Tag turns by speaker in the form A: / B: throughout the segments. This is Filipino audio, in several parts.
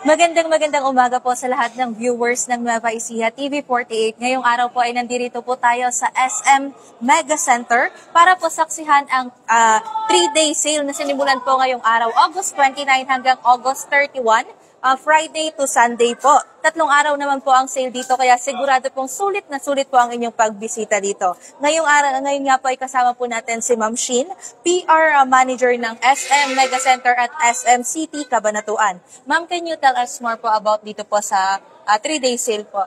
A: Magandang umaga po sa lahat ng viewers ng Nueva Ecija TV48. Ngayong araw po ay nandito po tayo sa SM Mega Center para po saksihan ang 3-day sale na sinimulan po ngayong araw, August 29 hanggang August 31. Friday to Sunday po. 3 araw naman po ang sale dito kaya sigurado pong sulit na sulit po ang inyong pagbisita dito. Ngayon nga po ay kasama po natin si Ma'am Shin, PR Manager ng SM Mega Center at SM City Cabanatuan. Ma'am, can you tell us more po about dito po sa 3-day sale po?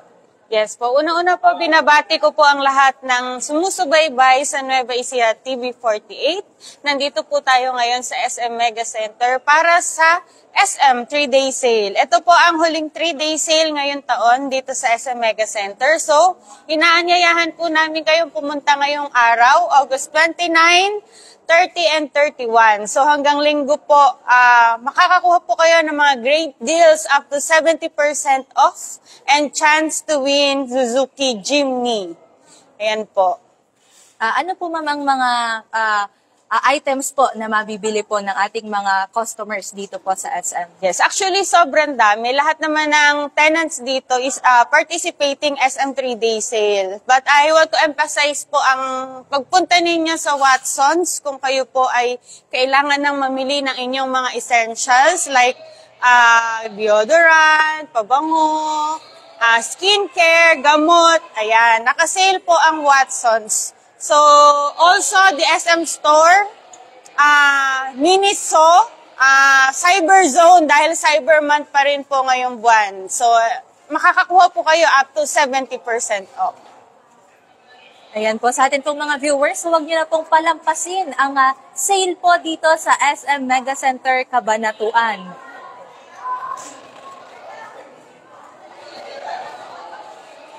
B: Yes po. Una-una po, binabati ko po ang lahat ng sumusubaybay sa Nueva Ecija TV48. Nandito po tayo ngayon sa SM Mega Center para sa SM 3-day sale. Ito po ang huling 3-day sale ngayon taon dito sa SM Mega Center. So, inaanyayahan po namin kayong pumunta ngayong araw, August 29, 30 and 31. So hanggang linggo po, makakakuha po kayo ng mga great deals up to 70% off and chance to win Suzuki Jimny. Ayan po.
A: Ano po ma'am ang mga items po na mabibili po ng ating mga customers dito po sa SM?
B: Yes, actually sobrang dami. Lahat naman ng tenants dito is participating SM 3-day sale. But I want to emphasize po ang pagpunta ninyo sa Watsons kung kayo po ay kailangan ng mamili ng inyong mga essentials like deodorant, pabango, skincare, gamot. Ayan, nakasale po ang Watsons. So, also the SM Store, Miniso, Cyber Zone, dahil Cyber Month pa rin po ngayong buwan. So, makakakuha po kayo up to 70% off.
A: Ayan po, sa atin pong mga viewers, huwag niyo na pong palampasin ang sale po dito sa SM Mega Center Cabanatuan.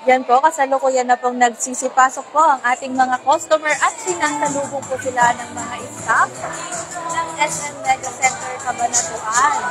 A: Yan po, kasalukuyan na pong nagsisipasok po ang ating mga customer at sinasalubong po sila ng mga staff ng SM Mega Center Cabanatuan.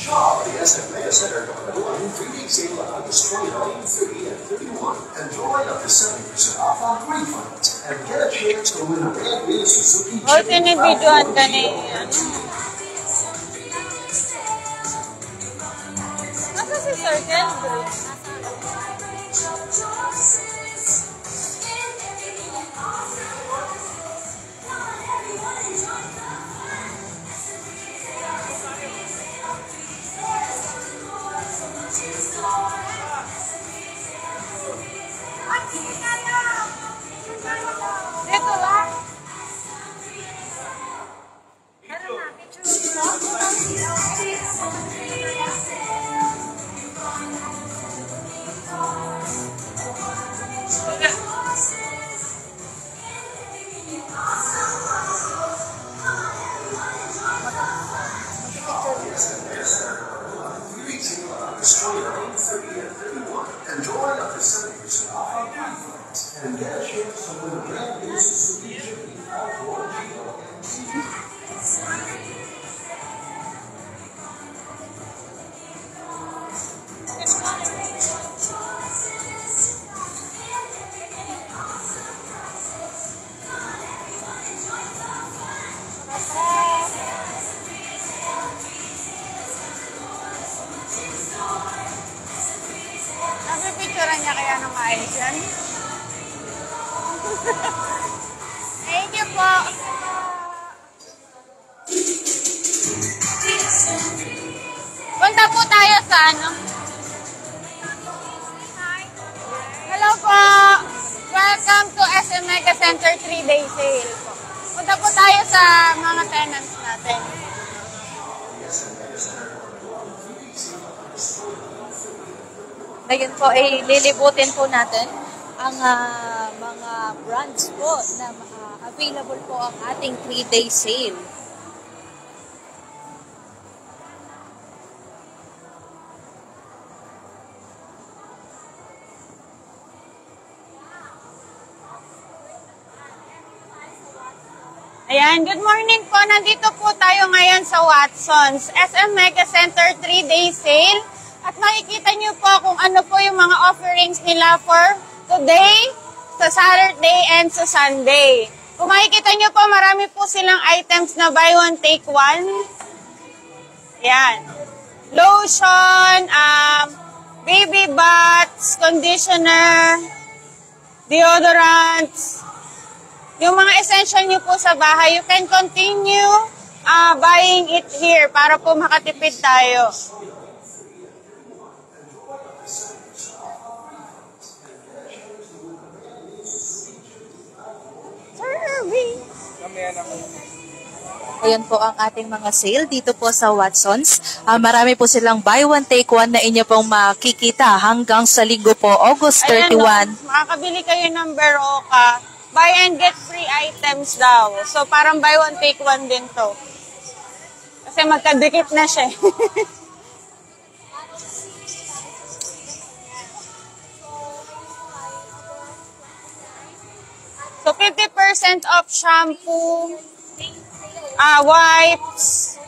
C: Shop the SM Mega Center Cabanatuan 3-day sale on August 29, 30, and 31. Enjoy up to 70% off on refunds and get a chance to win a brand new Suzuki Jimny.
B: O, tinibidyohan ka na yan. Nasa si Sir Kendrick? Dito lang.
C: Enjoy up to 70% off on refunds and get a chance to win a brand new Suzuki Jimny 4GL.
B: Napipicturean niya kaya ng maayos yan? Thank you po! Punta po tayo sa ano? Hello po! Welcome to SM Mega Center 3-day sale po. Punta po tayo sa mga tenants natin.
A: Ngayon po ay lilibutin po natin ang mga brands po na available po ang ating 3-day sale.
B: Ayan, good morning po. Nandito po tayo ngayon sa Watson's SM Mega Center 3-day sale. At makikita niyo po kung ano po yung mga offerings nila for today, sa Saturday, and sa Sunday. Kung makikita niyo po, marami po silang items na buy one, take one. Ayan. Lotion, baby baths, conditioner, deodorants. Yung mga essential nyo po sa bahay, you can continue buying it here para po makatipid tayo.
A: Ayan po ang ating mga sale dito po sa Watson's. Marami po silang buy one, take one na inyo pong makikita hanggang sa linggo po, August 31.
B: Ayan, makakabili kayo ng Berocca. Buy and get free items daw. So, parang buy one, take one din to. Kasi magkadikit na siya. So, 50% off shampoo, wipes,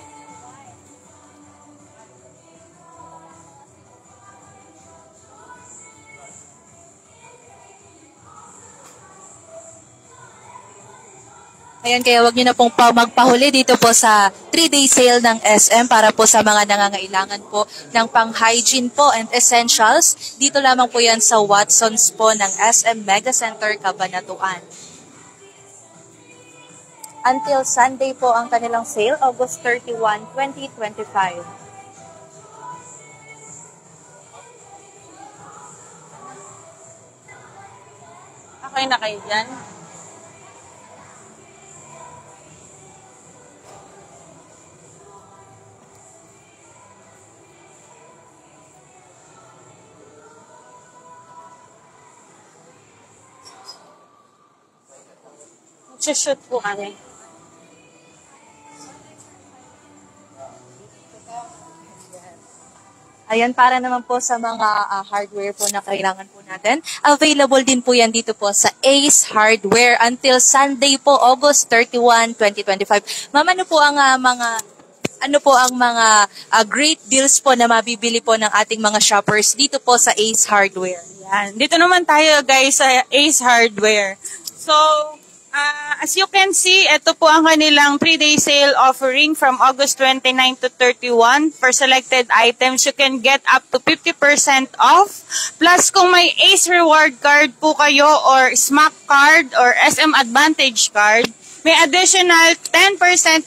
A: Ayan, kaya wag nyo na pong magpahuli dito po sa 3-day sale ng SM para po sa mga nangangailangan po ng pang-hygiene po and essentials. Dito lamang po yan sa Watson's po ng SM Mega Center, Cabanatuan. Until Sunday po ang kanilang sale, August 31, 2025.
B: Okay na kayo dyan? Shoot po kami.
A: Ayan, para naman po sa mga hardware po na kailangan po natin. Available din po yan dito po sa Ace Hardware until Sunday po, August 31, 2025. Ma'am, ano po ang mga great deals po na mabibili po ng ating mga shoppers dito po sa Ace Hardware?
B: Yan. Dito naman tayo guys sa Ace Hardware. So, as you can see, ito po ang kanilang 3-day sale offering from August 29 to 31. For selected items, you can get up to 50% off. Plus, kung may Ace Reward card po kayo or SMAC card or SM Advantage card, may additional 10%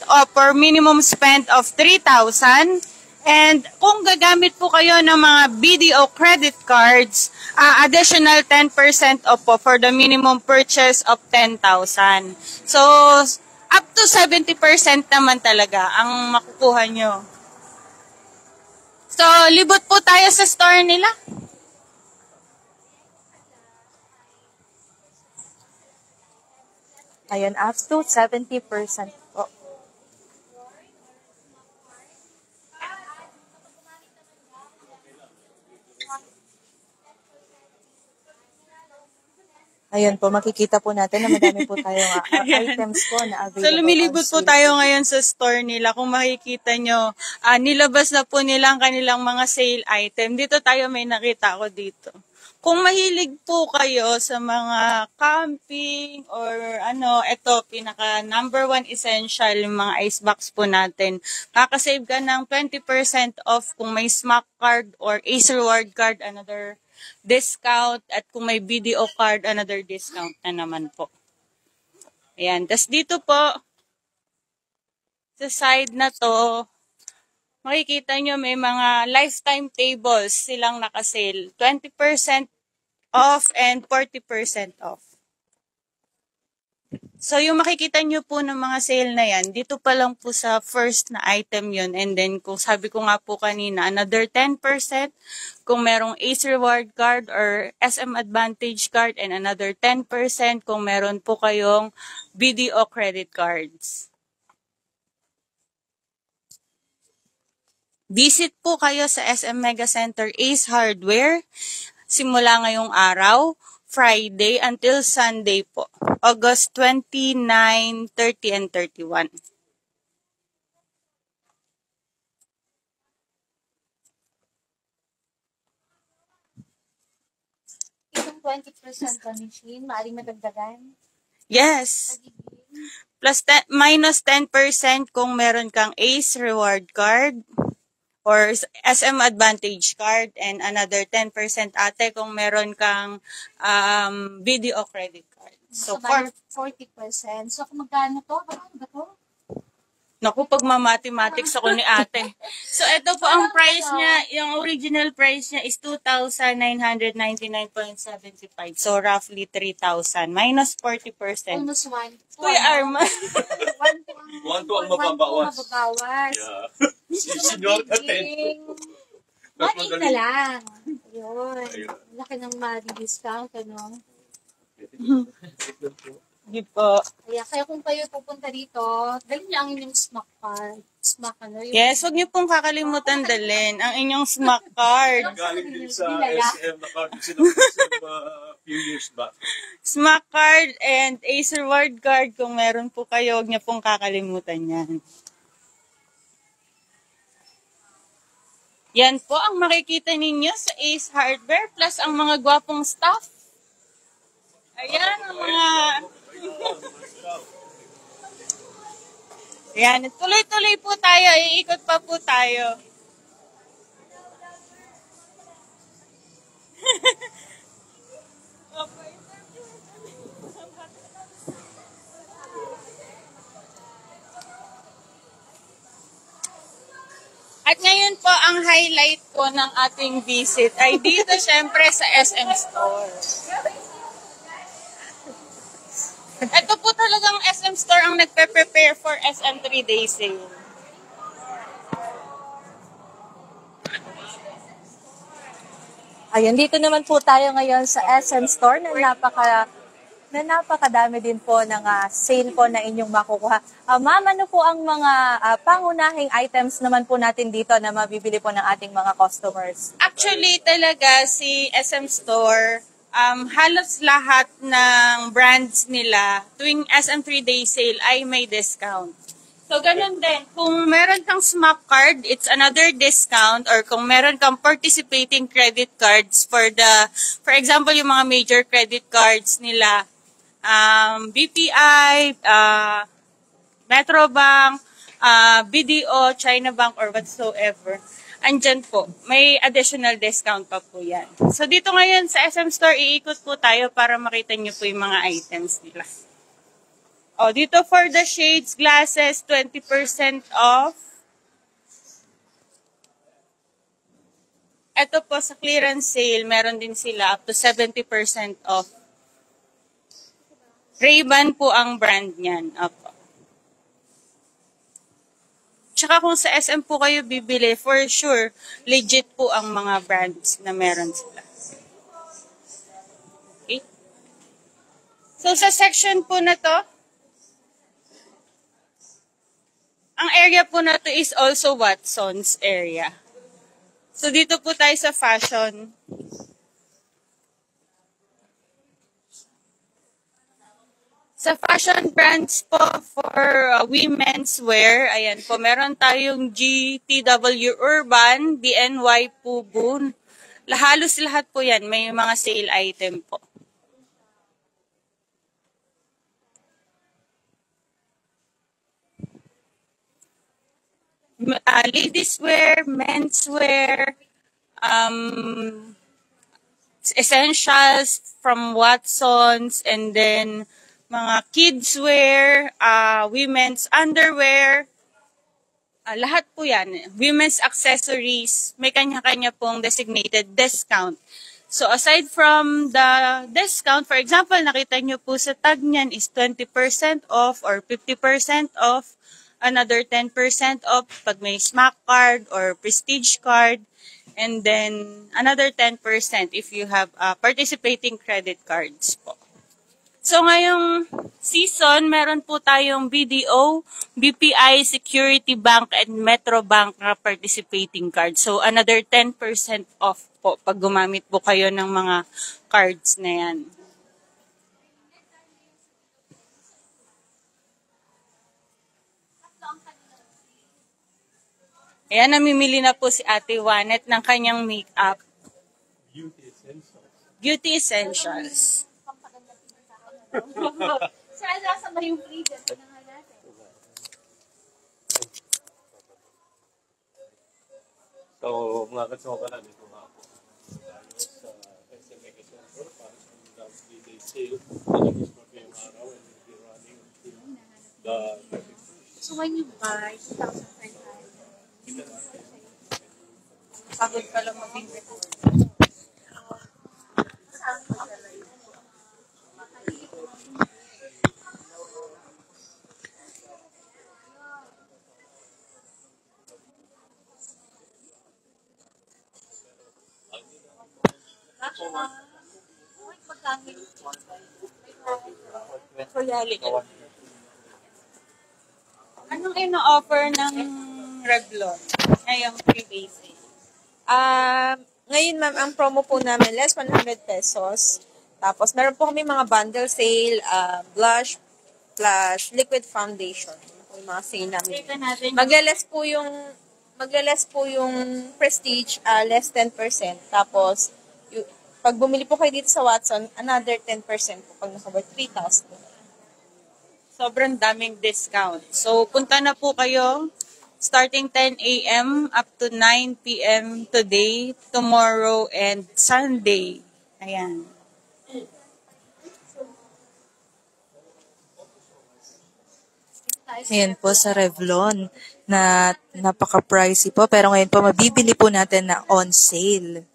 B: off for minimum spend of 3,000. And kung gagamit po kayo ng mga BDO credit cards, additional 10% off po for the minimum purchase of 10,000. So, up to 70% naman talaga ang makukuha nyo. So, libot po tayo sa store nila.
A: Ayan, up to 70% po. Ayun po, makikita po natin na madami po tayong items po na available.
B: So, lumilibot po tayo ngayon sa store nila. Kung makikita nyo, nilabas na po nila ang kanilang mga sale item. Dito tayo may nakita ko dito. Kung mahilig po kayo sa mga camping or ito, pinaka number 1 essential, yung mga ice box po natin. Makakasave ka ng 20% off kung may SMAC card or Ace Reward card, another discount, at kung may BDO card, another discount na naman po. Ayan. Tas dito po, sa side na to, makikita nyo may mga lifetime tables silang nakasale. 20% off and 40% off. So, yung makikita nyo po ng mga sale na yan, dito pa lang po sa first na item yun. And then, kung sabi ko nga po kanina, another 10% kung merong Ace Reward Card or SM Advantage Card, and another 10% kung meron po kayong BDO credit cards. Visit po kayo sa SM Mega Center Ace Hardware simula ngayong araw, Friday until Sunday po, August 29, 30, and 31.
A: Itong 20% na machine, maaaring madagdagan.
B: Yes. Plus minus 10% kung meron kang Ace Reward Card or SM Advantage Card, and another 10% ate kung meron kang BDO credit card.
A: So, for 40%. So, kung magkano to? Ano ba to?
B: Naku, pag ma-mathematics ako ni ate. So, ito po ang price niya. Yung original price niya is 2,999.75. So, roughly 3,000. Minus 40%.
A: Almost 1.
B: Kuya Arma.
C: 1 to ang mababawas.
A: Yeah.
C: Senior ka 10.
A: Money na lang. Ayun. Laki ng ma-discount, ano?
B: Di po.
A: Kaya kung kayo pupunta dito, dalhin niyo ang inyong smack card. Smack, ano?
B: Yes, huwag niyo pong kakalimutan dalhin ang inyong smack card.
C: Galing din sa SM na card sila few years back.
B: Smack card and Ace Reward Card, kung meron po kayo, huwag niyo pong kakalimutan yan. Yan po ang makikita ninyo sa Ace Hardware plus ang mga gwapong staff. Ayan ang mga... Ayan, tuloy-tuloy po tayo. Iikot pa po tayo. At ngayon po, ang highlight po ng ating visit ay dito syempre sa SM Store. Ito po talagang SM Store ang nagpe-prepare for SM 3-day sale.
A: Ayun, dito naman po tayo ngayon sa SM Store na napakadami din po ng sale po na inyong makukuha. Ma'am, ano po ang mga pangunahing items naman po natin dito na mabibili po ng ating mga customers?
B: Actually, talaga si SM Store, halos lahat ng brands nila tuwing SM 3-day sale ay may discount. So, ganun din. Kung meron kang SMAP card, it's another discount. Or kung meron kang participating credit cards for example, yung mga major credit cards nila, BPI, Metrobank, BDO, China Bank, or whatsoever, andyan po. May additional discount pa po yan. So, dito ngayon sa SM Store, iikot po tayo para makita nyo po yung mga items nila. Oh, dito for the shades, glasses, 20% off. Ito po sa clearance sale, meron din sila up to 70% off. Ray-Ban po ang brand niyan. Opo. Tsaka kung sa SM po kayo bibili, for sure, legit po ang mga brands na meron sila. Okay? So sa section po na to, ang area po na to is also Watson's area. So dito po tayo sa fashion. Sa fashion brands po for women's wear, ayan po, meron tayong GTW Urban, DNY Pubu. Halos lahat po yan, may mga sale item po. Ladies wear, men's wear, essentials from Watson's, and then mga kids wear, women's underwear, lahat po yan. Women's accessories, may kanya-kanya pong designated discount. So aside from the discount, for example, nakita nyo po sa tag niyan is 20% off or 50% off, another 10% off pag may SMAC card or Prestige card, and then another 10% if you have participating credit cards po. So ngayong season, meron po tayong BDO, BPI, Security Bank, and Metro Bank na participating card. So another 10% off po pag gumamit po kayo ng mga cards na yan. Ayan, namimili na po si Ate Wanet ng kanyang makeup. Beauty Essentials.
A: Sana sa yung freedom na nga natin.
D: So, mga katsoka dito nga po. Tayo sa SM Mega Center para sa mga 3-day sale. Nag-is po yung araw and we'll be running until the 31st.
A: So when you buy 2,500,
B: Pagod ka lang mag-invest. Anong ino-offer ng Revlon ngayong 3 days?
E: Ngayon ma'am, ang promo po namin, less 100 pesos. Tapos, meron po kami mga bundle sale, blush, flash, liquid foundation. Yung mga sale namin. Magla-less po yung Prestige, less 10%. Tapos, pag bumili po kayo dito sa Watson, another 10% po pag naka 3,000 po.
B: Sobrang daming discount. So, punta na po kayo starting 10 a.m. up to 9 p.m. today, tomorrow, and Sunday. Ayan.
F: Ngayon po sa Revlon na napaka-pricey po pero ngayon po mabibili po natin na on sale.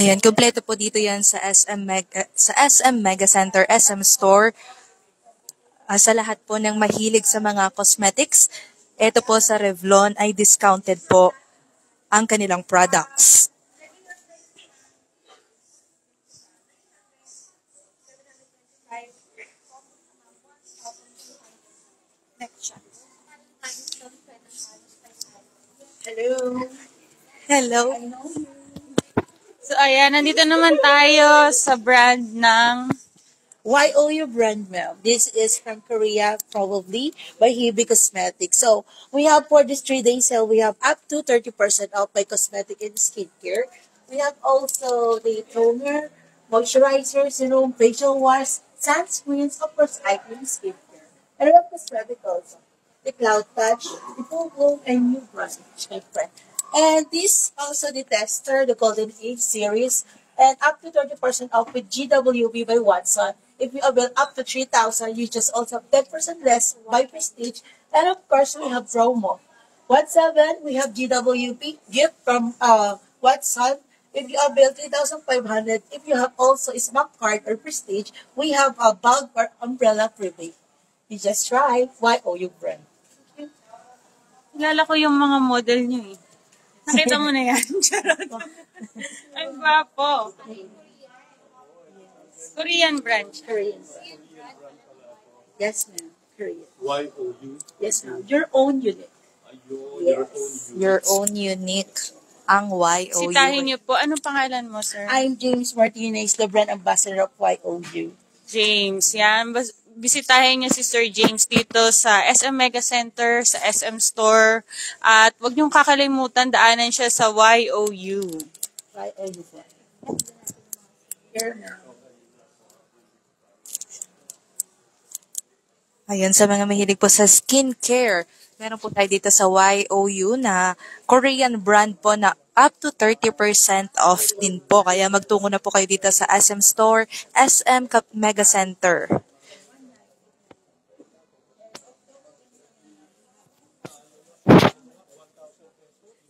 F: Ayan, kompleto po dito yan sa SM Mega Center, SM Store. Sa lahat po ng mahilig sa mga cosmetics, ito po sa Revlon ay discounted po ang kanilang products. Hello.
B: So, ayan, nandito naman tayo sa brand ng
G: YOU brand, ma'am. This is from Korea, probably, by Hebe Cosmetics. So, we have for this 3-day sale, we have up to 30% off by cosmetic and skincare. We have also the toner, moisturizer, serum, facial wash, sunscreens, of course, acne skincare. And we have cosmetic also. The Cloud Touch, the Full Bloom, and New Brush, my friend. And this also the tester, the Golden Age series, and up to 30% off with GWB by Watson. If you avail up to 3,000, you just also have 10% less by Prestige. And of course, we have promo. 1,700, we have GWB gift from Watson. If you avail 3,500, if you have also a SMAC card or Prestige, we have a bag or umbrella rebate. You just try YOU brand.
B: kilala ko yung mga model niyo eh. Nakita mo na yan. Charot. Ang gwapo. Korean branch.
G: Korean. Yes, ma'am. Korean.
D: YOU.
G: Yes, ma'am. Your own unit.
F: Your own unique ang YOU.
B: Sitahin niyo po. Anong pangalan mo, sir?
G: I'm James Martinez, the brand ambassador of YOU.
B: James. Yan. Bisitahin niyo si Sir James dito sa SM Mega Center, sa SM Store. At huwag niyong kakalimutan, daanan siya sa YOU.
G: YOU brand. Here, ma'am.
F: Ayan, sa mga mahilig po sa skincare, meron po tayo dito sa YOU na Korean brand po na up to 30% off din po. Kaya magtungo na po kayo dito sa SM Store, SM Mega Center.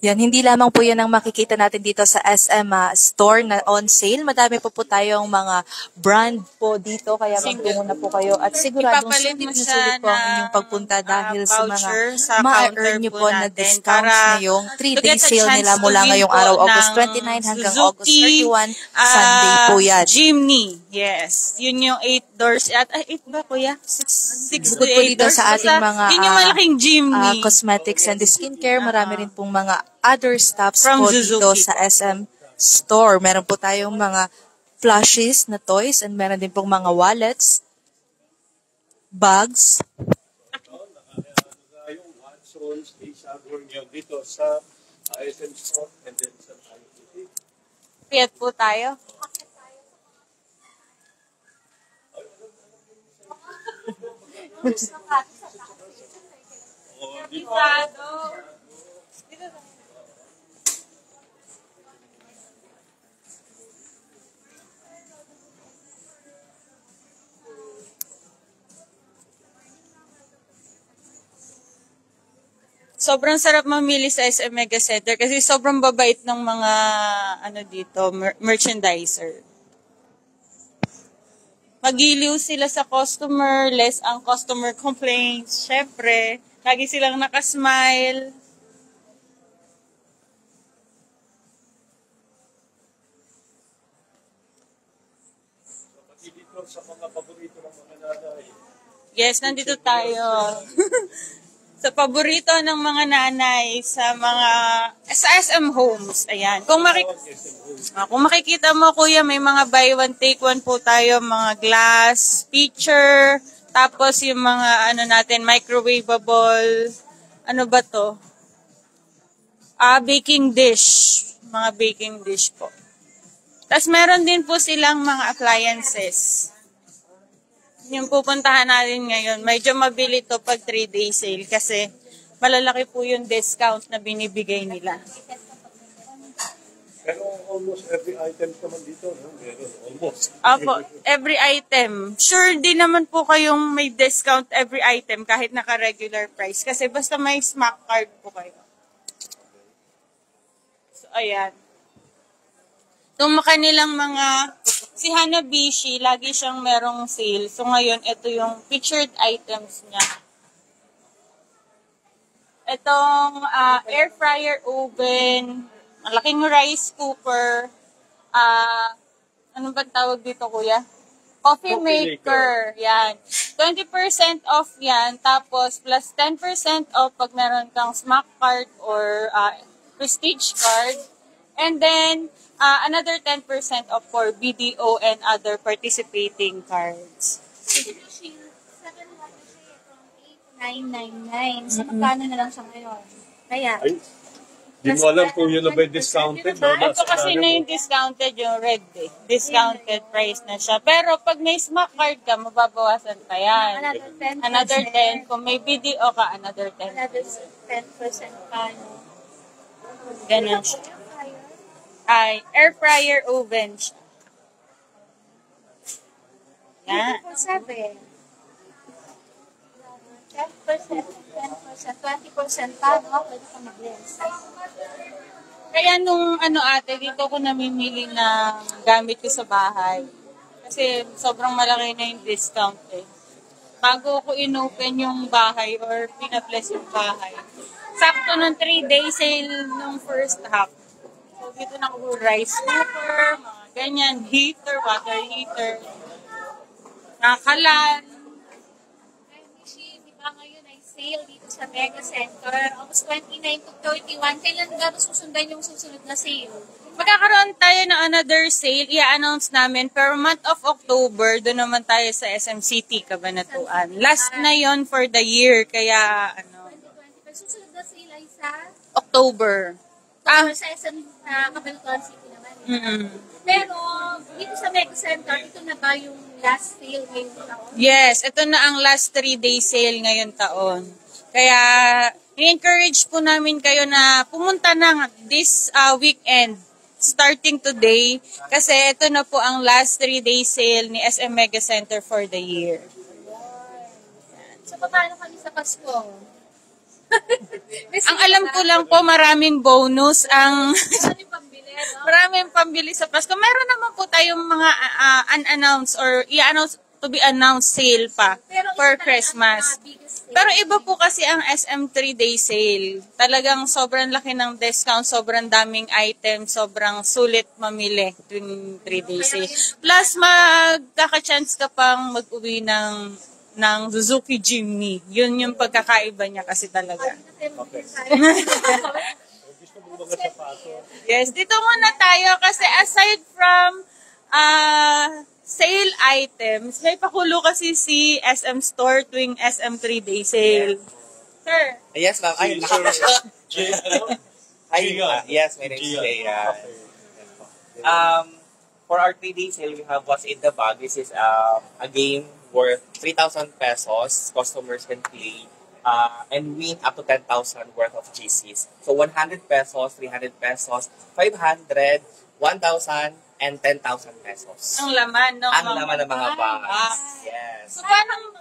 F: Yan, hindi lamang po yan ang makikita natin dito sa SM store na on sale. Madami po tayong mga brand po dito, kaya magtungo na po kayo. At siguradong
B: Ipapalit mo
F: sulit na
B: siya
F: sulit po ang
B: ng,
F: inyong pagpunta dahil sa mga
B: voucher sa
F: ma-earn
B: counter
F: nyo
B: po
F: po na
B: natin
F: discounts
B: para
F: ngayong
B: to
F: 3-day
B: get a
F: sale
B: chance
F: nila
B: to
F: mula
B: win
F: ngayong
B: po
F: araw, August
B: ng
F: 29 hanggang
B: Suzuki,
F: August 31, Sunday po yan.
B: Jimny. Yes. Yun yung 8 doors. At 8 ba, kuya? 6 to
F: Bukod po
B: 8
F: dito
B: doors.
F: sa ating
B: Basta,
F: mga
B: yun yung malaking Jimny.
F: cosmetics and skincare, marami rin pong mga other stops
B: From
F: po dito
B: Suzuki.
F: sa SM store. Meron po tayong mga plushies na toys and meron din pong mga wallets, bags.
D: Yung Watson's, Ace nyo dito sa SM Store and then sa ITC.
B: Fiat po tayo. Sobrang sarap mamili sa SM Mega Center kasi sobrang babait ng mga dito, merchandiser. Magiliw sila sa customer, less ang customer complaints. Syempre, lagi silang nakasmile.
D: Pati dito sa mga paborito ng mga nanay.
B: Yes, nandito tayo. Sa paborito ng mga nanay sa SM Homes. Ayan. Kung makikita mo, kuya, may mga buy one take one po tayo, mga glass, pitcher, tapos yung mga natin microwavable, ano ba to? Baking dish. Mga baking dish po. Tapos meron din po silang mga appliances. Yung pupuntahan natin ngayon, medyo mabili to pag 3-day sale kasi malalaki po yung discount na binibigay nila.
D: Pero almost every item naman dito, no? Meron almost.
B: Apo, every item. Sure din naman po kayong may discount every item kahit naka-regular price kasi basta may smack card po kayo. So, ayan. Itong kanilang mga, si Hanabishi, lagi siyang merong sale. So ngayon, ito yung featured items niya. Itong air fryer oven, malaking rice cooker, ano ba tawag dito, kuya? Coffee maker. Yan. 20% off yan. Tapos, plus 10% off pag meron kang smack card or prestige card. And then, another 10% off for BDO and other participating cards.
A: 999. So, magkano na lang siya ngayon? Kaya,
D: Ay, di mo alam kung yun na ba discounted, no?
B: Ito kasi na yung discounted, yung red eh. Discounted price na siya. Pero pag may smack card ka, mababawasan pa yan.
A: another 10%.
B: Another 10. Kung may BDO ka, another 10.
A: Another 10% pa, no?
B: Ganun siya. Ay, air fryer oven siya. Yan.
A: 7. 10%, 20% pa, no? Pwede ka mag-lens.
B: Kaya nung ate, dito ko namimili ng gamit ko sa bahay. Kasi sobrang malaki na yung discount eh. Bago ko inopen yung bahay or pinabless yung bahay. Sakto ng 3-day sale nung first half. So dito na ko rice cooker, mga ganyan, heater, water heater, nakalan.
A: Di ba ngayon ay sale dito sa Mega Center? August 29 to 31. Kailan gano'n susundan yung susunod na sale?
B: Magkakaroon tayo ng another sale, i-announce namin per month of October, doon naman tayo sa SM City, Cabanatuan. Last na yon for the year, kaya
A: 2025. Susunod na sale ay sa
B: October.
A: sa SM Cabanatuan City naman.
B: Mm-mm.
A: Pero dito sa Mega Center, ito na ba yung last sale ngayong taon?
B: Yes, ito na ang last 3-day sale ngayon taon. Kaya, i-encourage po namin kayo na pumunta na this weekend, starting today, kasi ito na po ang last 3-day sale ni SM Mega Center for the year.
A: So, paano kami sa Pasko?
B: Ang alam ko lang po, maraming bonus ang maraming pambili sa Pasko. Meron naman po tayong mga unannounced or i-announce to be announced sale pa for Christmas. Pero iba po kasi ang SM 3-day sale. Talagang sobrang laki ng discount, sobrang daming items, sobrang sulit mamili tuwing 3-day sale. Plus, magkaka-chance ka pang mag-uwi ng Suzuki Jimny. Yun yung pagkakaiba niya kasi talaga.
D: Gusto mo mga sapatos?
B: Yes, dito muna tayo kasi aside from sale items, may pakulo kasi si SM Store tuwing SM 3-day sale. Sir,
H: Yes, ma'am. Ay, yes, my name is Jay. For our 3-day sale, we have What's in the Bag. This is a game worth 3,000 pesos. Customers can play and win up to 10,000 worth of GCs. So 100 pesos, 300 pesos, 500, 1,000, and 10,000 pesos.
B: ang laman, no?
H: Ang laman ng mga bags. Yes.
B: So, paano?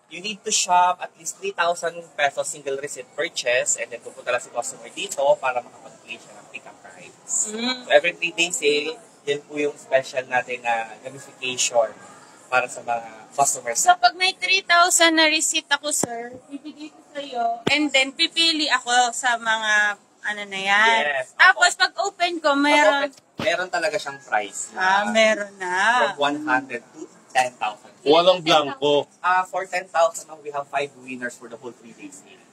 H: You need to shop at least 3,000 pesos single receipt purchase and then pupunta lang si customer dito para makapag-play siya ng pick-up rides. So every 3-day sale, yan po yung special natin na gamification para sa mga customers.
B: So, pag may 3,000 na receipt ako, sir, bibigay ko sa'yo, and then pipili ako sa mga ano na yan.
H: Yes.
B: Tapos, pag open ko,
H: Meron talaga siyang price.
B: meron na.
H: From 100 to 10,000.
D: Walang blanco.
H: For 10,000, we have 5 winners for the whole 3-day sale.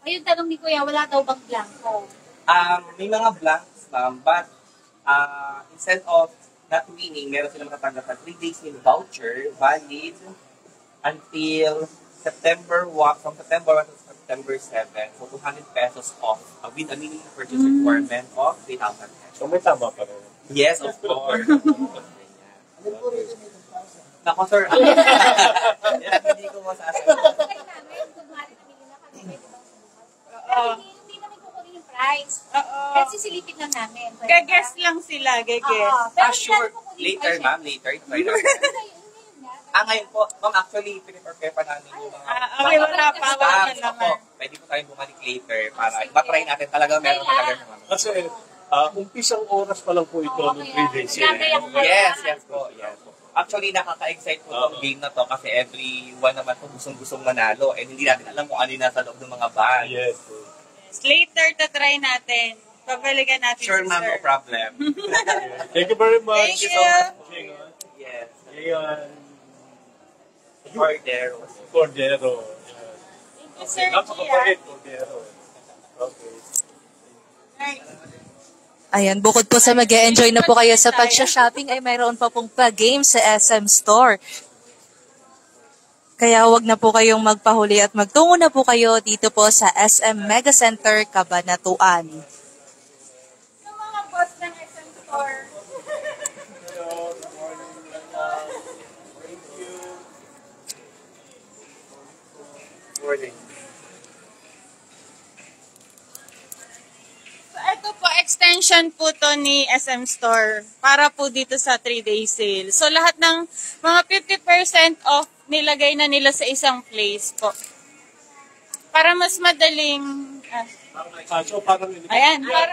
A: Ayun, tanong ni Kuya, wala daw bang blanco?
H: May mga blanks, ma'am, but instead of not winning, meron silang matatanggap na 3-day sale voucher valid until September 1, from September 1 to September 7, so 200 pesos off with a minimum purchase requirement of 3,000 pesos.
D: So may tama pa rin.
H: Yes, of course. Nako, sir. Yan, hindi ko masasabi.
A: Hindi namin kukunin yung price. Kasi silipin lang namin.
B: Gaguess lang sila, gaguess.
H: Sure. Later, ma'am. Later. Try natin. Ngayon po, ma'am, actually, pinipare pa namin yung mga...
B: Okay, wala pa. Wala na naman.
H: Pwede po tayong bumalik later para matry natin talaga. Meron talaga siya, ma'am.
D: Kasi umpisang oras pa lang po ito ng 3-day sale.
H: Yes po. Actually, nakaka-excite po itong game na to kasi everyone naman po gustong-gustong manalo and hindi natin alam kung ano yung nasa loob ng mga bag.
D: Yes.
B: Later, tatry natin. Pabalikan natin
H: Sure,
B: si
H: ma'am,
B: sir.
H: no problem.
D: Thank you very much.
B: Thank you.
H: Yes.
D: Ngayon,
H: Cordero.
D: Cordero.
B: Thank you, sir.
D: Napakabait, Cordero. Okay.
F: Ayan, bukod po sa mag-e-enjoy na po kayo sa pag-shopping ay mayroon pa pong pa-game sa SM Store. Kaya wag na po kayong magpahuli at magtungo na po kayo dito po sa SM Mega Center, Cabanatuan.
B: Yung mga boss ng SM Store.
H: Morning.
B: So, ito po, extension po to ni SM Store para po dito sa 3-day sale. So, lahat ng mga 50% off nilagay na nila sa isang place po. Para mas madaling...
D: So parang
B: ayan. Para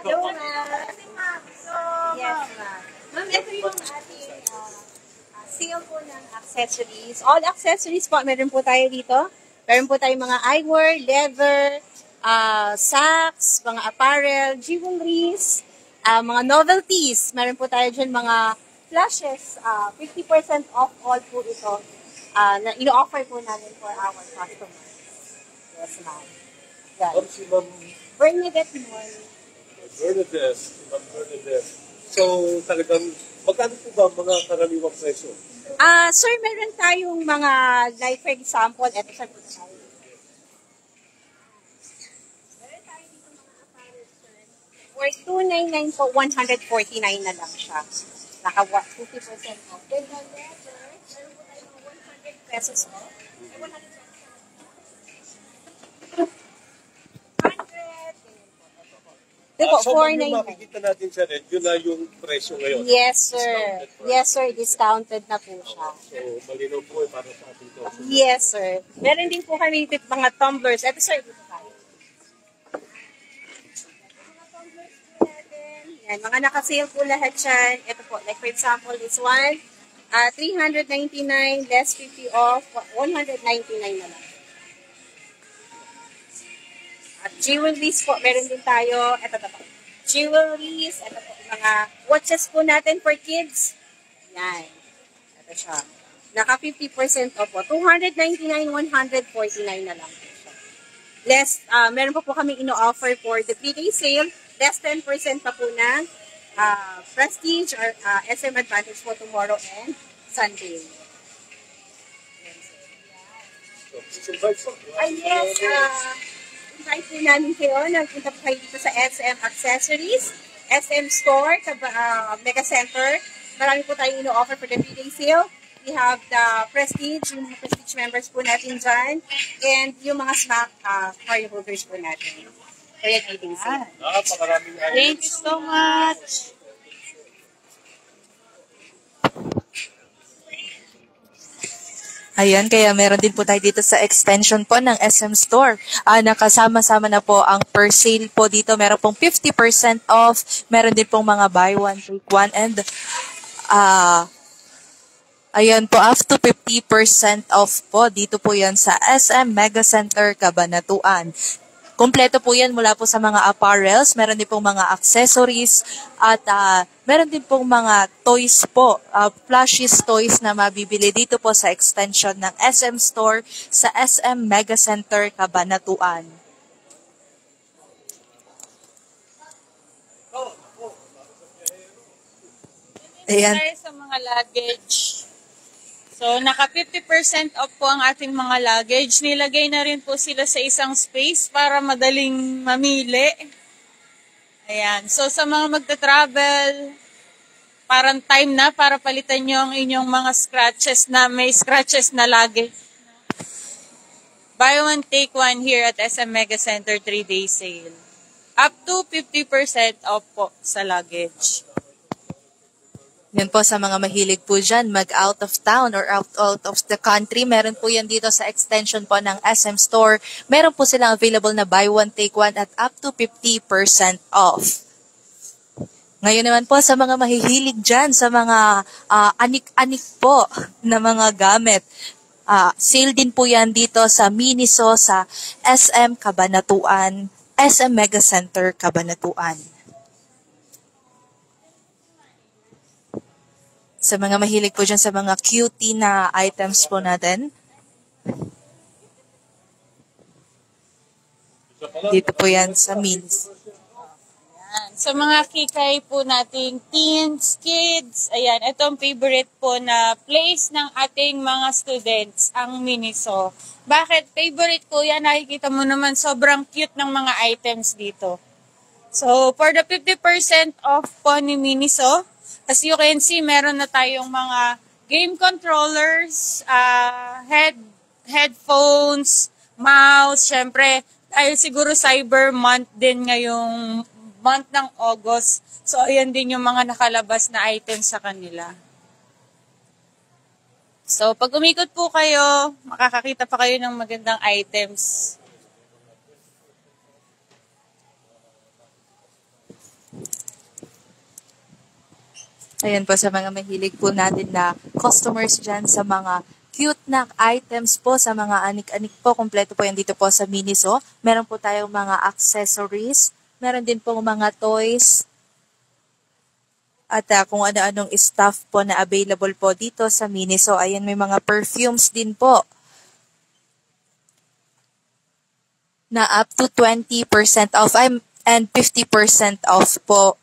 E: Yes, ma'am. Ma'am, ito yung ating sale po ng accessories. All accessories po, meron po tayo dito. Meron po tayong mga eyewear, leather, socks, mga apparel, jewelries, mga novelties. Meron po tayo dyan mga flashes. 50% off all po ito na ino-offer po namin for our customers. Yes, ma'am. Yan.
D: si Ma'am
E: Bernadette Moore.
D: Bernadette. So talagang, magkano po ba mga karaniwang presyo?
E: Sir, meron tayong mga, like for example, eto sa tayo. Meron tayo dito mga apparel, sir. For 299 po, 149 na lang siya. Naka 50% off. Then the leather, meron po tayo mga 100 pesos off. 100 pesos. 100. Ito po,
D: So, ma'am, yung
E: 499.
D: makikita natin sa red, yun na yung presyo ngayon.
E: Yes, sir.
D: Discounted price.
E: Yes, sir. Discounted na po siya.
D: So, malinaw po para sa ating to.
E: Yes, sir. Meron din po kami mga tumblers. Ito, sir, dito tayo. Mga tumblers po natin. Yan, mga naka-sale po lahat yan. Ito po, like for example, this one, 399 less 50 off, 199 na lang. At jewelries po, meron din tayo. Ito. Jewelries, ito po, mga watches po natin for kids. Yan. Ito siya. Naka 50% off po. 299, 149 na lang po siya. Less, meron pa po kami ino-offer for the 3-day sale. Less 10% pa po ng Prestige or SM Advantage po tomorrow and Sunday. Ay, yes. Invite po namin kayo. Nagpunta po kayo dito sa SM Accessories, SM Store, Mega Center. Marami po tayong ino-offer for the 3-day sale. We have the Prestige, yung mga Prestige members po natin dyan, and yung mga SMAC cardholders po natin. Kaya 3-day sale.
D: Napakaraming
B: Thank you so much.
F: Ayan, kaya meron din po tayo dito sa extension po ng SM Store. Nakasama-sama na po ang per sale po dito. Meron pong 50% off. Meron din pong mga buy one, take one. And ayan po, up to 50% off po. Dito po yan sa SM Mega Center, Cabanatuan. Kompleto po yan mula po sa mga apparels, meron din pong mga accessories, at meron din pong mga toys po, plushies toys na mabibili dito po sa extension ng SM Store sa SM Mega Center, Cabanatuan. Ayan.
B: Tayo sa mga luggage. So, naka 50% off po ang ating mga luggage. Nilagay na rin po sila sa isang space para madaling mamili. Ayan. So, sa mga magta-travel, parang time na para palitan nyo ang inyong mga scratches na may scratches na luggage. Buy one, take one here at SM Mega Center 3-day sale. Up to 50% off po sa luggage.
F: Yan po sa mga mahilig po dyan, mag-out of town or out of the country. Meron po yan dito sa extension po ng SM Store. Meron po silang available na buy one, take one at up to 50% off. Ngayon naman po sa mga mahihilig dyan, sa mga anik-anik po na mga gamit. Sale din po yan dito sa Miniso, sa SM Cabanatuan, SM Mega Center Cabanatuan. Sa mga mahilig po dyan sa mga cutie na items po natin. Dito po yan sa Minis.
B: Ayan. Sa mga kikay po nating teens, kids, ayan, ito ang favorite po na place ng ating mga students, ang Miniso. Bakit favorite ko yan? Nakikita mo naman sobrang cute ng mga items dito. So, for the 50% off po ni Miniso, as you can see, meron na tayong mga game controllers, headphones, mouse, syempre, dahil siguro Cyber Month din ngayong month ng August. So, ayan din yung mga nakalabas na items sa kanila. So, pag umikot po kayo, makakakita pa kayo ng magandang items.
F: Ayan po sa mga mahilig po natin na customers dyan sa mga cute na items po, sa mga anik-anik po. Kompleto po yan dito po sa Miniso. Meron po tayong mga accessories. Meron din po mga toys. At kung ano-anong stuff po na available po dito sa Miniso. Ayan, may mga perfumes din po na up to 20% off and 50% off po.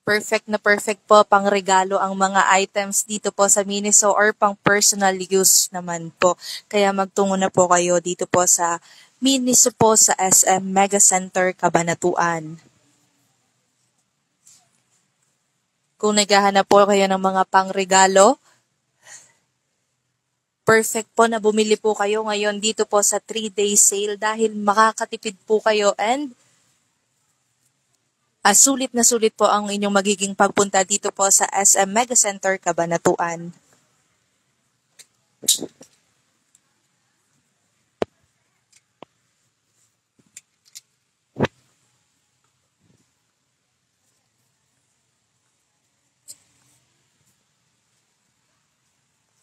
F: Perfect na perfect po pang regalo ang mga items dito po sa Miniso or pang personal use naman po. Kaya magtungo na po kayo dito po sa Miniso po sa SM Mega Center, Cabanatuan. Kung naghahanap po kayo ng mga pang regalo, perfect po na bumili po kayo ngayon dito po sa 3-day sale dahil makakatipid po kayo and sulit na sulit po ang inyong magiging pagpunta dito po sa SM Mega Center, Cabanatuan.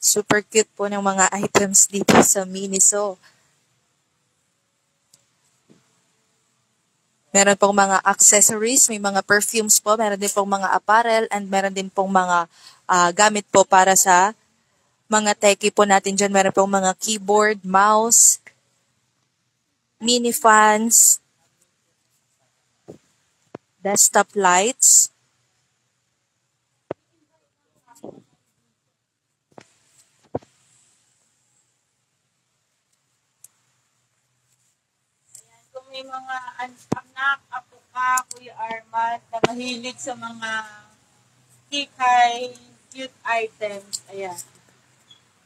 F: Super cute po ng mga items dito sa Miniso. Meron pong mga accessories, may mga perfumes po, meron din pong mga apparel, and meron din pong mga gamit po para sa mga techie po natin dyan. Meron pong mga keyboard, mouse, mini fans, desktop lights.
B: May mga anak, apo ka, Kuya Arman, na mahilig sa mga kikay, cute items. Ayan.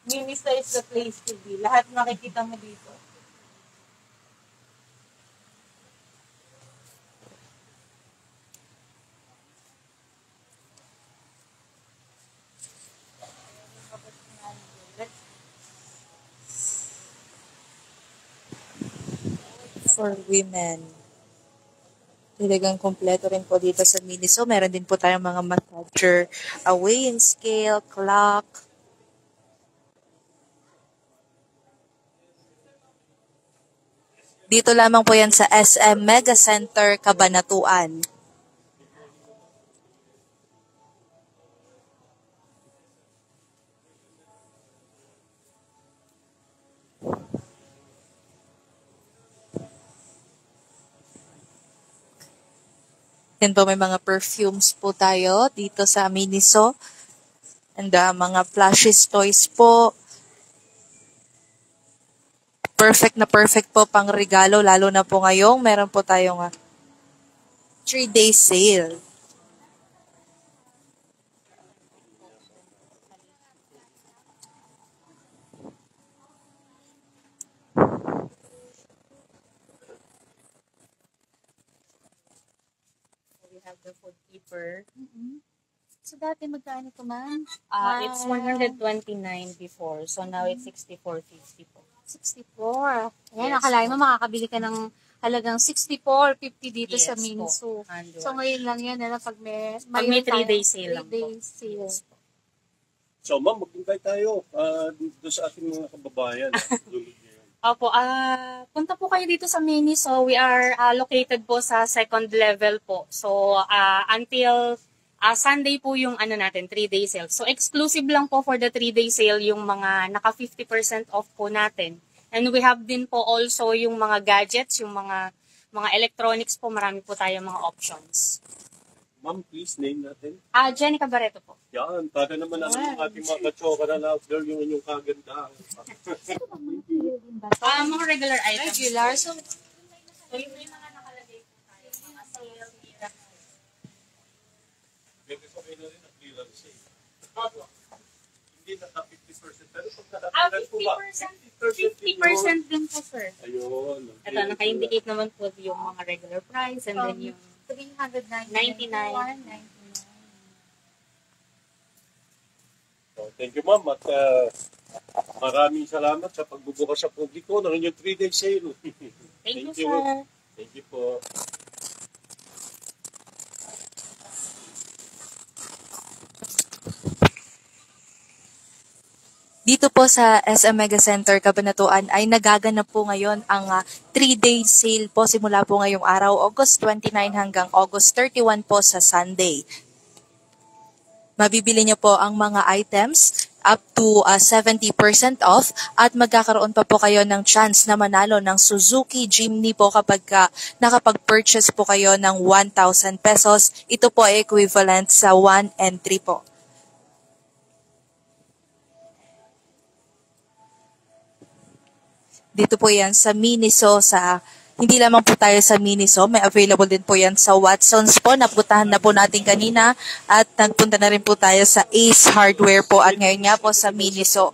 B: Minisa is the place to be. Lahat makikita mo dito.
F: For women. Talagang kompleto rin po dito sa Miniso. Meron din po tayong mga massager, weighing scale, clock. Dito lamang po yan sa SM Mega Center, Cabanatuan. Yan po, may mga perfumes po tayo dito sa Miniso. And mga plushies toys po. Perfect na perfect po pang regalo, lalo na po ngayong meron po tayong 3-day sale.
B: The food keeper.
A: So, dati magkano ito, ma'am?
B: It's 129 before. So now it's 64.50 po.
A: 64. Ayan,
B: Yes,
A: akalain mo makakabili ka ng halagang 64.50 dito
B: Yes
A: sa
B: po.
A: Miniso.
B: Andun.
A: So, ngayon lang yan, pag may,
B: Pag may 3-day sale lang po.
A: 3-day sale.
D: So, ma'am, mag-invite tayo dito sa ating mga kababayan.
B: Opo, punta po kayo dito sa Miniso. We are located po sa second level po. So, until Sunday po yung natin, 3-day sale. So, exclusive lang po for the 3-day sale yung mga naka 50% off po natin. And we have din po also yung mga gadgets, yung mga electronics po, marami po tayo mga options.
D: Ma'am, please name natin.
B: Jenica Barreto po.
D: Yan, taga naman ang ating mga kachoka na out there yung inyong kagandahan.
B: Mga regular items.
A: Regular. So,
B: yung may mga nakalagay po tayo, mga sale,
D: Pwede sa kayo na rin ang clearance sale. Hindi naka 50%. Pero pag nakatagad po ba?
B: 50% din po, sir.
D: Ayun.
B: Ito, naka-indicate naman po yung mga regular price and then yung
A: 399.
D: So, thank you, ma'am. At maraming salamat sa pagbubukas sa publiko ng inyong 3-day sale.
B: Thank you, sir.
D: Thank you po.
F: Dito po sa SM Mega Center, Cabanatuan ay nagaganap po ngayon ang 3-day sale po simula po ngayong araw, August 29 hanggang August 31 po sa Sunday. Mabibili niyo po ang mga items up to 70% off at magkakaroon pa po kayo ng chance na manalo ng Suzuki Jimny po kapag nakapag-purchase po kayo ng 1,000 pesos. Ito po ay equivalent sa 1 entry po. Dito po yan sa Miniso, hindi lamang po tayo sa Miniso, may available din po yan sa Watsons po, napuntahan na po natin kanina at nagpunta na rin po tayo sa Ace Hardware po at ngayon nga po sa Miniso.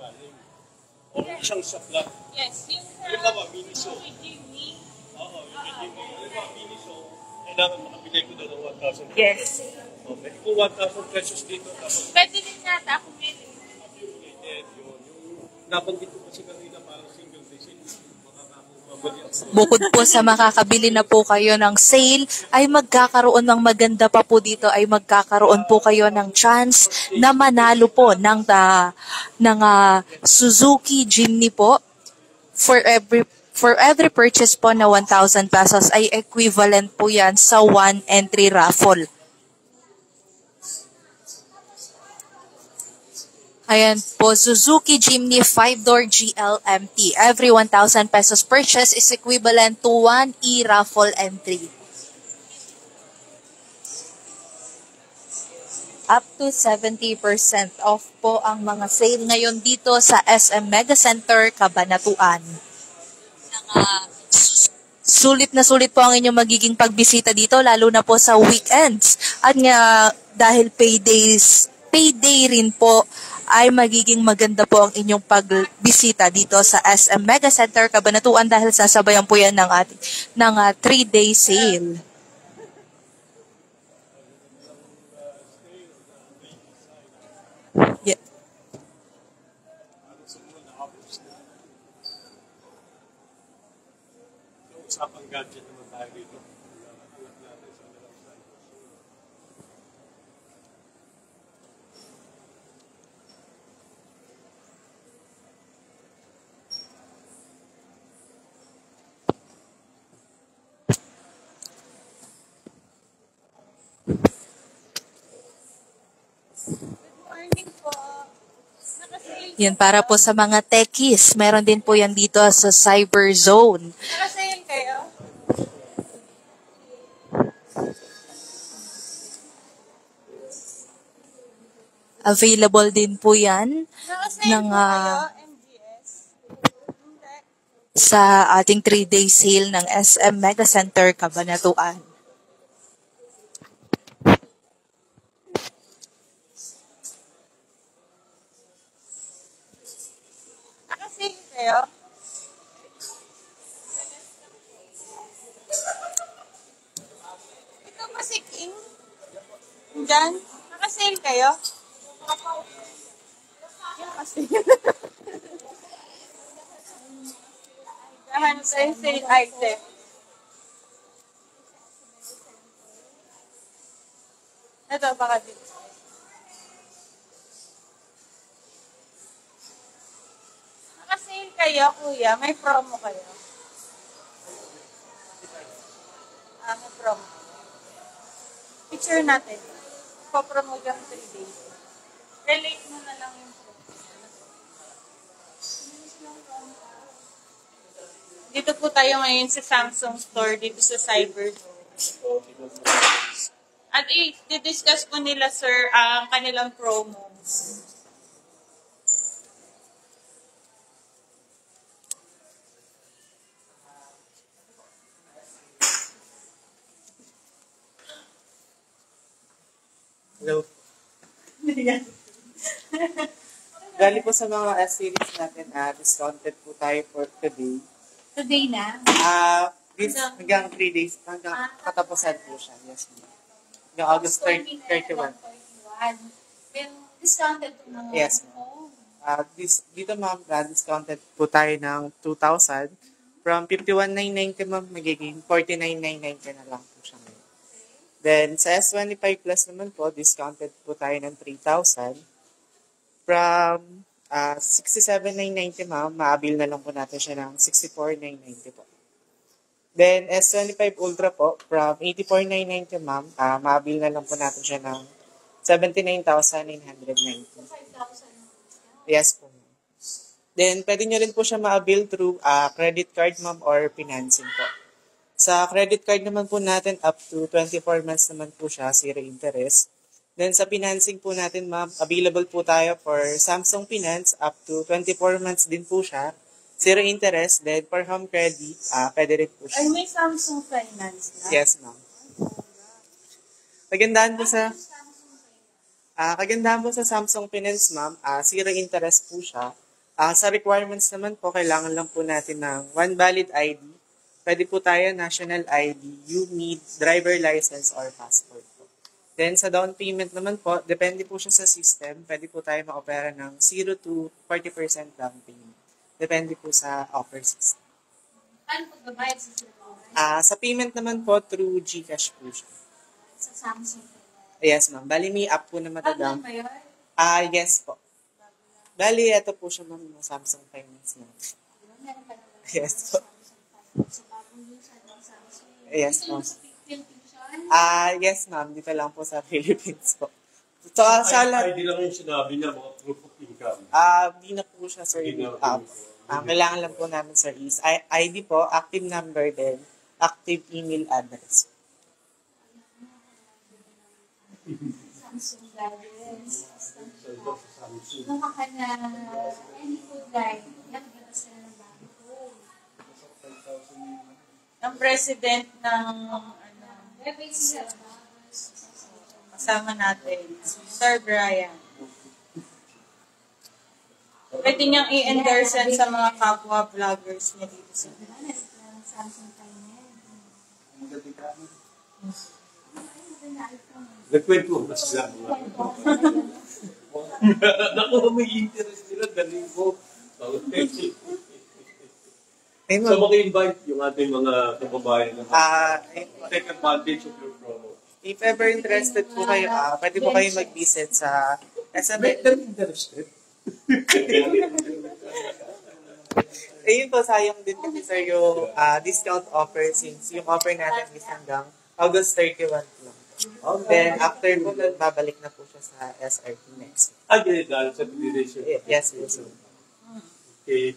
D: siyang sakla.
B: Yes, yung
D: Halimbawa, Miniso.
B: Jimmy.
D: Oo, yung Jimmy. Halimbawa, Miniso, kailangan makabili ko na ng 1,000 pesos.
B: Yes.
D: Okay. Kung 1,000 pesos dito, tapos
B: Pwede din nata ako meron.
D: accumulated yun. Yung nabanggit ko kasi kanina parang single visit, makakabili ako.
F: Bukod po sa makakabili na po kayo ng sale, ay magkakaroon ng maganda pa po dito, ay magkakaroon po kayo ng chance na manalo po ng Suzuki Jimny po. For every purchase po na 1,000 pesos ay equivalent po yan sa 1 entry raffle. Ayan po, Suzuki Jimny 5-door GLMT. Every 1,000 pesos purchase is equivalent to 1 e-raffle entry. Up to 70% off po ang mga sale ngayon dito sa SM Mega Center, Cabanatuan. Sulit na sulit po ang inyong magiging pagbisita dito, lalo na po sa weekends. At nga, dahil payday rin po, ay magiging maganda po ang inyong pagbisita dito sa SM Mega Center, Cabanatuan dahil sasabayan po yan ng 3-day sale. Yeah.
D: Usapang gadget naman tayo dito. Anak natin sa
B: Morning po. Nakasale.
F: Yan, para po sa mga techies, meron din po yan dito sa Cyber Zone.
B: Nakasale kayo?
F: Available din po yan
B: Nakasale
F: ng,
B: po kayo, MGS? Hindi.
F: sa ating 3-day sale ng SM Mega Center, Cabanatuan.
B: Nakasale kayo? Ito ba si King? Diyan? Nakasale kayo? Nakasale. Gahanap tayo sale item. Ito, baka dito. Nakasale kayo, kuya. May promo kayo. May promo. Picture natin. Ipopromote yung 3 days. Relate mo na lang yung promo. Dito po tayo ngayon sa Samsung store, dito sa Cyber. At i-discuss po nila, sir, ang kanilang promos.
H: Hello. Gali po sa mga S-series natin, discounted po tayo for today.
E: Today na.
H: Hanggang 3 days, hanggang katapusan po siya. Yes, ma'am. Hanggang August 31.
E: Pero discounted po mga.
H: Yes, ma'am. Dito ma'am, discounted po tayo ng 2,000. From 51,990 ma'am, magiging 49,990 na lang po siya ngayon. Then, sa S25 Plus naman po, discounted po tayo ng 3,000. From 67,990 ma'am, maabil na lang po natin siya ng 64,990 po. Then, S25 Ultra po, from 84,990 ma'am, maabil na lang po natin siya ng 79,990. Yes po ma'am. Then, pwede nyo rin po siya maabil through credit card ma'am or financing po. Sa credit card naman po natin, up to 24 months naman po siya, zero interest. Then sa financing po natin, ma'am, available po tayo for Samsung Finance, up to 24 months din po siya, zero interest. Then for home credit, pwede rin po siya.
B: Ay, may Samsung Finance na?
H: Yes, ma'am. Kagandahan po sa Samsung Finance, ma'am, zero interest po siya.
I: Sa requirements naman po, kailangan lang po natin ng one valid ID. Pwede po tayo national ID. You need driver license or passport po. Then sa down payment naman po, depende po siya sa system. Pwede po tayo ma-opera ng 0 to 40% down payment. Depende po sa offer system.
A: Ano pagbabayad sa sila?
I: Sa payment naman po, through GCash po siya.
A: Sa Samsung.
I: Yes, ma'am. Bali, may app po na matadam.
A: Ano ba yun?
I: Yes po. Bali, ito po siya ma'am ng Samsung Finance na.
A: Meron pa naman.
I: Yes po.
A: Sa bagong usad ng Samsung.
I: Yes,
A: Ito
I: ma'am.
A: lang sa Philippines.
I: Yes, ma'am. Dito lang po sa Philippines po. So, sa
D: ID lang yung sinabi niya, mga proof of income.
I: di na po siya, sir.
D: Di na
I: App. Kailangan lang po namin, sir, is ID po, active number din, active email address.
A: Samsung guidance. Nakaka na any food guide. Yan, gatas na ng bago ko.
B: Ang president ng kasama natin, Sir Brian. Pwede niyang i-endorse yan sa mga kapwa vloggers niya dito sa
A: Samsung Finance.
D: Nagkwento ba sila mga? Naku, may interest nila, galing ko. So, mag-invite yung ating mga kababayan na take advantage of your promo.
I: If ever interested po kayo, pwede po kayo mag-visit sa SM.
D: They're interested.
I: Ayun po, sayang din kasi sir yung discount offer since yung offer natin is hanggang August 31 lang. Then, after po, babalik na po siya sa SRT next.
D: Ganyan dahil sa duration.
I: Yes po, sir.
D: Okay.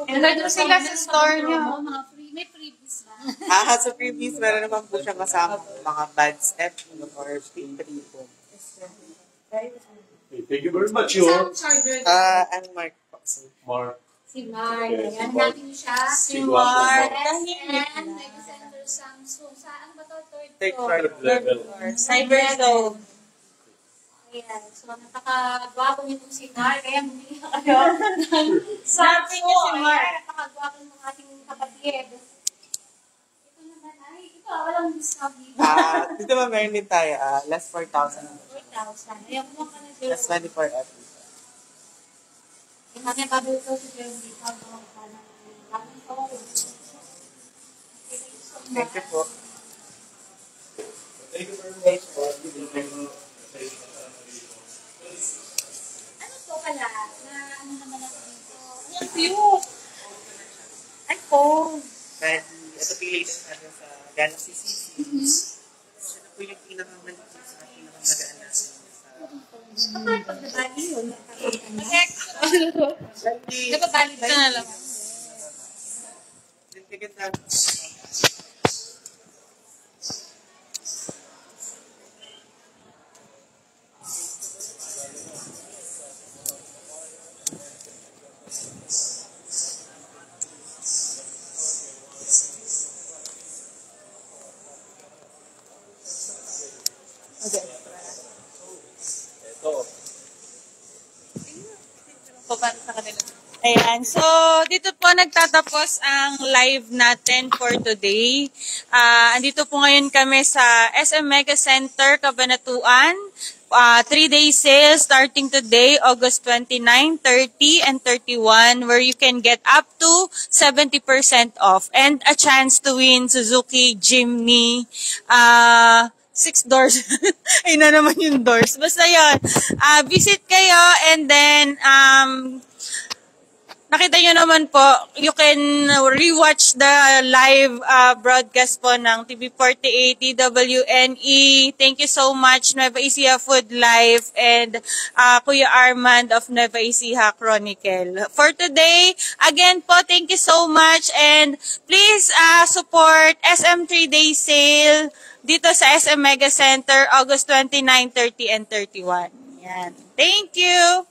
B: And nandun sila sa store niyo.
A: Mga free, may freebies ba?
I: Sa previous, meron naman po siya kasama mga bad step or free po.
D: Okay, thank you very much, yo.
I: And Mark po, sir.
D: Mark.
A: Si Mark.
D: Yes,
A: Ayan,
D: si Mark.
A: natin siya.
B: Si Mark.
A: SM, Megacenter Samsung. Saan ba ito?
I: Third
A: Third
I: floor.
A: floor.
D: Level.
B: Cyberzone.
A: Ayan. So, napakagwapo nitong si Mark. Kaya bumili na kayo.
B: Sabi niya si Mark.
A: Ayan, napakagwapo ng ating kapatid. Ito naman ay, ito, walang discount dito.
I: Dito ba meron din tayo, last 4,000.
A: 4,000. Ayan, kumuha ka na dito.
I: Last 24 at
A: Yung kanya bago ito, si Jerome dito. Ang ka ng daming phone.
I: thank you po.
D: Thank you very much for
A: Ano to pala? Na ano naman natin dito?
B: Ang cute. Ay, phone.
I: Dahil ito po yung latest natin sa Galaxy C series. Ito po yung pinakamaliit sa pinakamagaan natin sa
A: Kapag pagbabali yun.
B: Nagpapalit ka na lang.
I: ticket natin.
B: Ayan. So, dito po nagtatapos ang live natin for today. Andito po ngayon kami sa SM Mega Center, Cabanatuan. 3-day sale starting today, August 29, 30, and 31, where you can get up to 70% off and a chance to win Suzuki Jimny 6 doors. Ayun na naman yung doors. Basta yun. Visit kayo and then nakita nyo naman po, you can rewatch the live broadcast po ng TV48, TWNE. Thank you so much, Nueva Ecija Food Life and Kuya Armand of Nueva Ecija Chronicle. For today, again po, thank you so much and please support SM 3-day sale dito sa SM Mega Center, August 29, 30, and 31. Yan. Thank you!